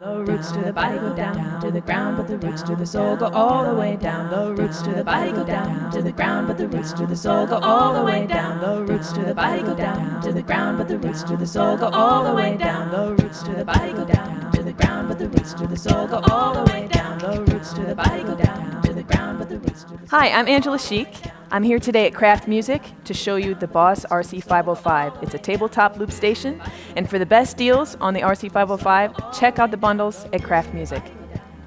The roots to the body go down to the ground, but the roots to the soul go all the way down. The roots to the body go down to the ground, but the roots to the soul go all the way down. The roots to the body go down to the ground, but the roots to the soul go all the way down. The roots to the body go down to the ground, but the roots to the soul go all the way down. The roots to the body go down to the ground, but the roots to the soul. Hi, I'm Angela Sheik. I'm here today at Kraft Music to show you the Boss RC-505. It's a tabletop loop station, and for the best deals on the RC-505, check out the bundles at Kraft Music.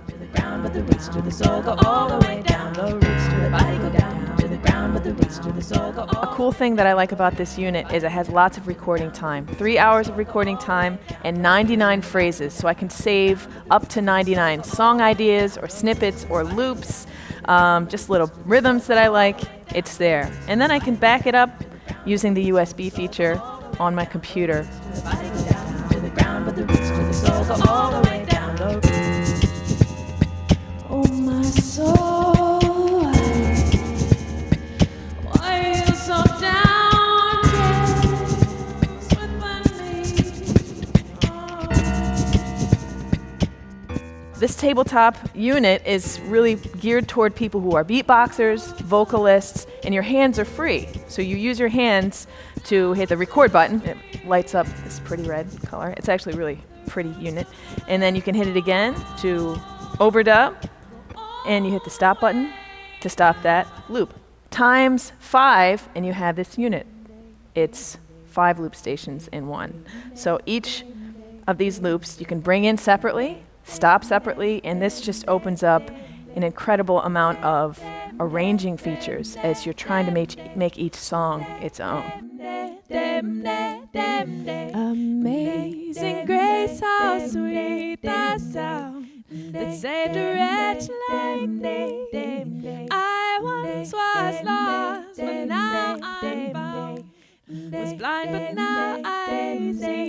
To the ground, but the roots to the soul go all the way down. The roots to the body go down to the ground, but the roots to the soul go all. A cool thing that I like about this unit is it has lots of recording time. 3 hours of recording time and 99 phrases, so I can save up to 99 song ideas or snippets or loops, just little rhythms that I like. It's there. And then I can back it up using the USB feature on my computer. To the body go down to the ground, but the roots to the soul go all the way down. Oh my soul, why are you so downcast within me? This tabletop unit is really geared toward people who are beatboxers, vocalists, and your hands are free. So you use your hands to hit the record button. It lights up this pretty red color. It's actually a really pretty unit. And then you can hit it again to overdub, and you hit the stop button to stop that loop. Times 5, and you have this unit. It's 5 loop stations in one. So each of these loops you can bring in separately, stop separately, and this just opens up an incredible amount of arranging features as you're trying to make each song its own. Amazing grace, how sweet the sound that saved a wretch like me. I once was lost, but now I'm found. Was blind, but now I see.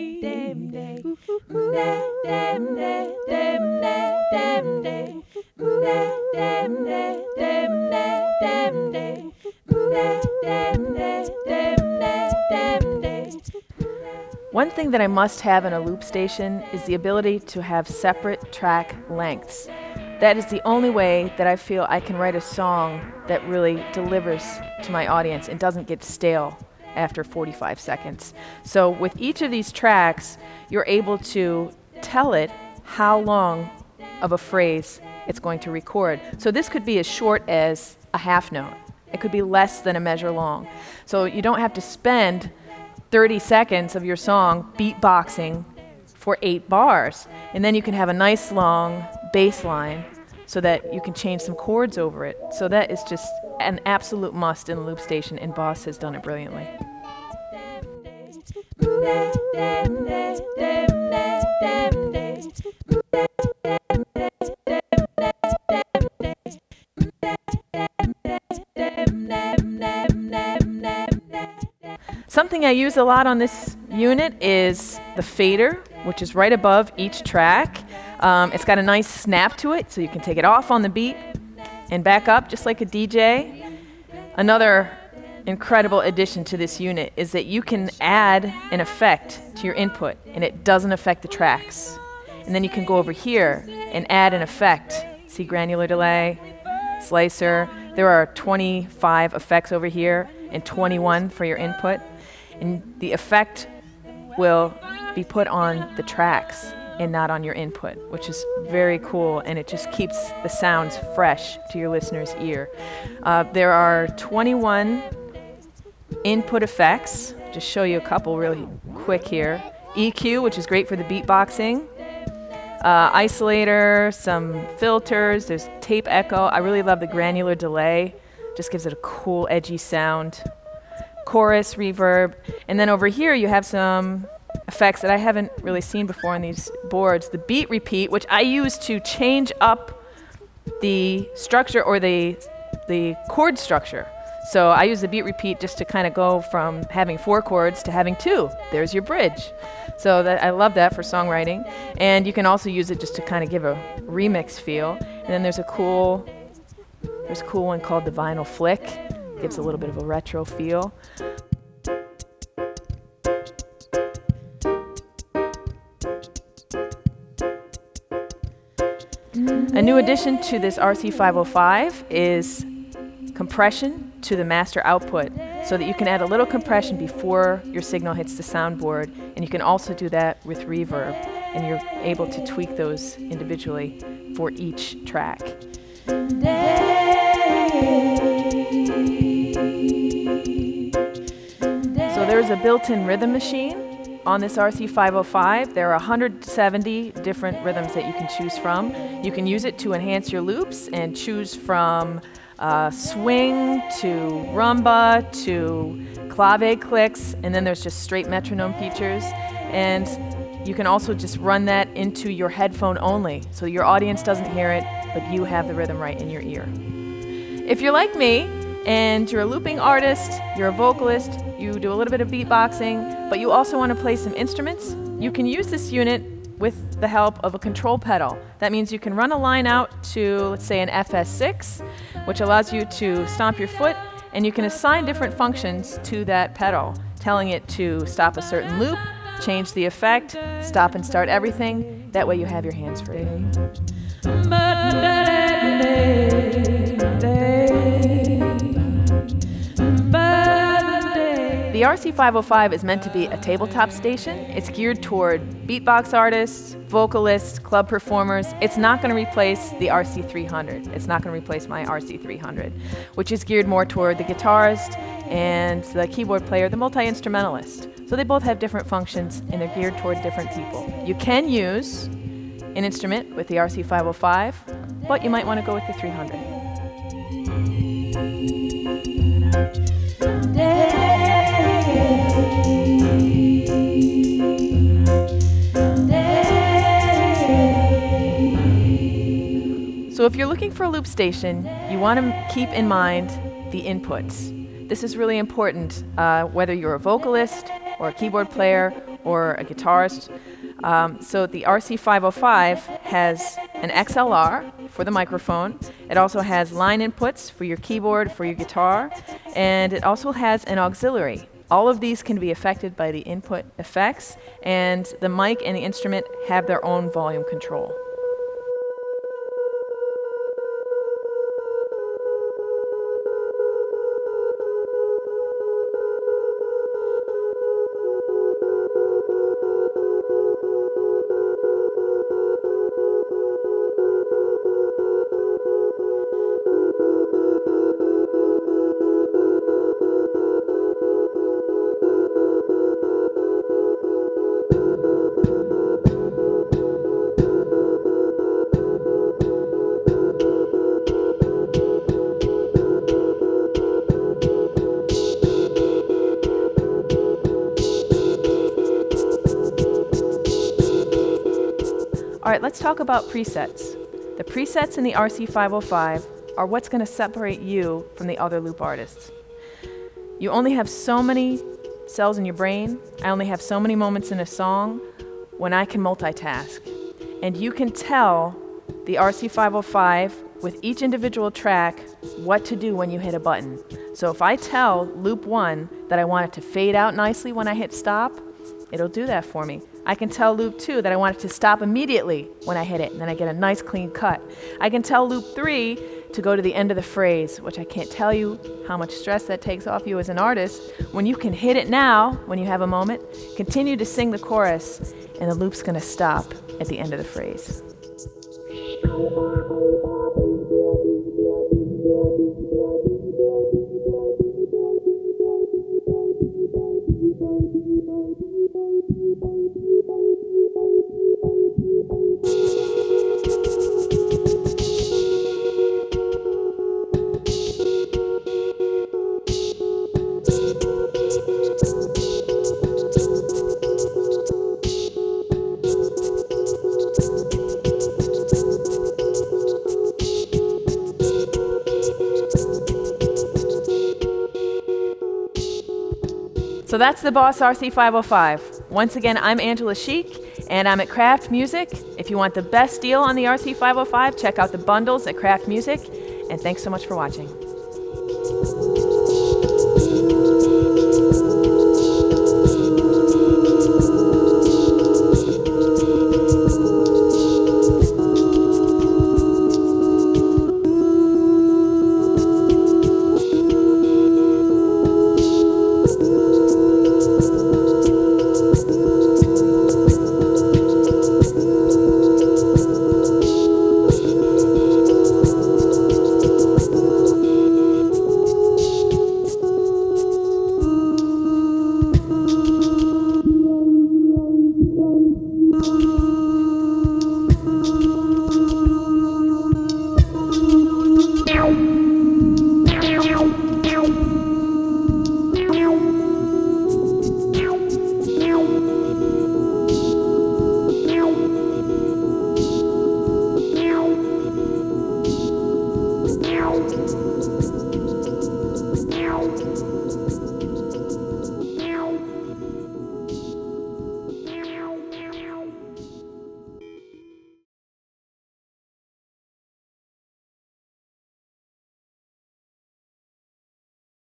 One thing that I must have in a loop station is the ability to have separate track lengths. That is the only way that I feel I can write a song that really delivers to my audience and doesn't get stale after 45 seconds. So with each of these tracks, you're able to tell it how long of a phrase it's going to record. So this could be as short as a half note. It could be less than a measure long. So you don't have to spend 30 seconds of your song beatboxing for 8 bars. And then you can have a nice long bass line so that you can change some chords over it. So that is just an absolute must in the loop station, and Boss has done it brilliantly. Something I use a lot on this unit is the fader, which is right above each track. It's got a nice snap to it, so you can take it off on the beat and back up just like a DJ. Another incredible addition to this unit is that you can add an effect to your input, and it doesn't affect the tracks. And then you can go over here and add an effect. See granular delay, slicer. There are 25 effects over here and 21 for your input. And the effect will be put on the tracks and not on your input, which is very cool, and it just keeps the sounds fresh to your listener's ear. There are 21 input effects. Just show you a couple really quick here. EQ, which is great for the beatboxing. Isolator, some filters, there's tape echo. I really love the granular delay. Just gives it a cool, edgy sound. Chorus, reverb. And then over here you have some effects that I haven't really seen before on these boards. The beat repeat, which I use to change up the structure or the chord structure. So I use the beat repeat just to kind of go from having 4 chords to having 2. There's your bridge. So that I love that for songwriting. And you can also use it just to kind of give a remix feel. And then there's a cool one called the vinyl flick. Gives a little bit of a retro feel. A new addition to this RC-505 is compression to the master output, so that you can add a little compression before your signal hits the soundboard, and you can also do that with reverb, and you're able to tweak those individually for each track. So there's a built-in rhythm machine on this RC-505. There are 170 different rhythms that you can choose from. You can use it to enhance your loops and choose from swing to rumba to clave clicks, and then there's just straight metronome features. And you can also just run that into your headphone only, so your audience doesn't hear it, but you have the rhythm right in your ear. If you're like me, and you're a looping artist, you're a vocalist, you do a little bit of beatboxing, but you also want to play some instruments, you can use this unit with the help of a control pedal. That means you can run a line out to, let's say, an FS6, which allows you to stomp your foot, and you can assign different functions to that pedal, telling it to stop a certain loop, change the effect, stop and start everything. That way you have your hands free. The RC-505 is meant to be a tabletop station. It's geared toward beatbox artists, vocalists, club performers. It's not going to replace the RC-300. It's not going to replace my RC-300, which is geared more toward the guitarist and the keyboard player, the multi-instrumentalist. So they both have different functions, and they're geared toward different people. You can use an instrument with the RC-505, but you might want to go with the 300. So if you're looking for a loop station, you want to keep in mind the inputs. This is really important, whether you're a vocalist or a keyboard player or a guitarist. So the RC-505 has an XLR for the microphone. It also has line inputs for your keyboard, for your guitar, and it also has an auxiliary. All of these can be affected by the input effects, and the mic and the instrument have their own volume control. All right, let's talk about presets. The presets in the RC-505 are what's going to separate you from the other loop artists. You only have so many cells in your brain. I only have so many moments in a song when I can multitask. And you can tell the RC-505 with each individual track what to do when you hit a button. So if I tell loop 1 that I want it to fade out nicely when I hit stop, it'll do that for me. I can tell loop 2 that I want it to stop immediately when I hit it, and then I get a nice clean cut. I can tell loop 3 to go to the end of the phrase, which I can't tell you how much stress that takes off you as an artist. When you can hit it now, when you have a moment, continue to sing the chorus, and the loop's going to stop at the end of the phrase. So that's the Boss RC-505. Once again, I'm Angela Sheik, and I'm at Kraft Music. If you want the best deal on the RC-505, check out the bundles at Kraft Music, and thanks so much for watching.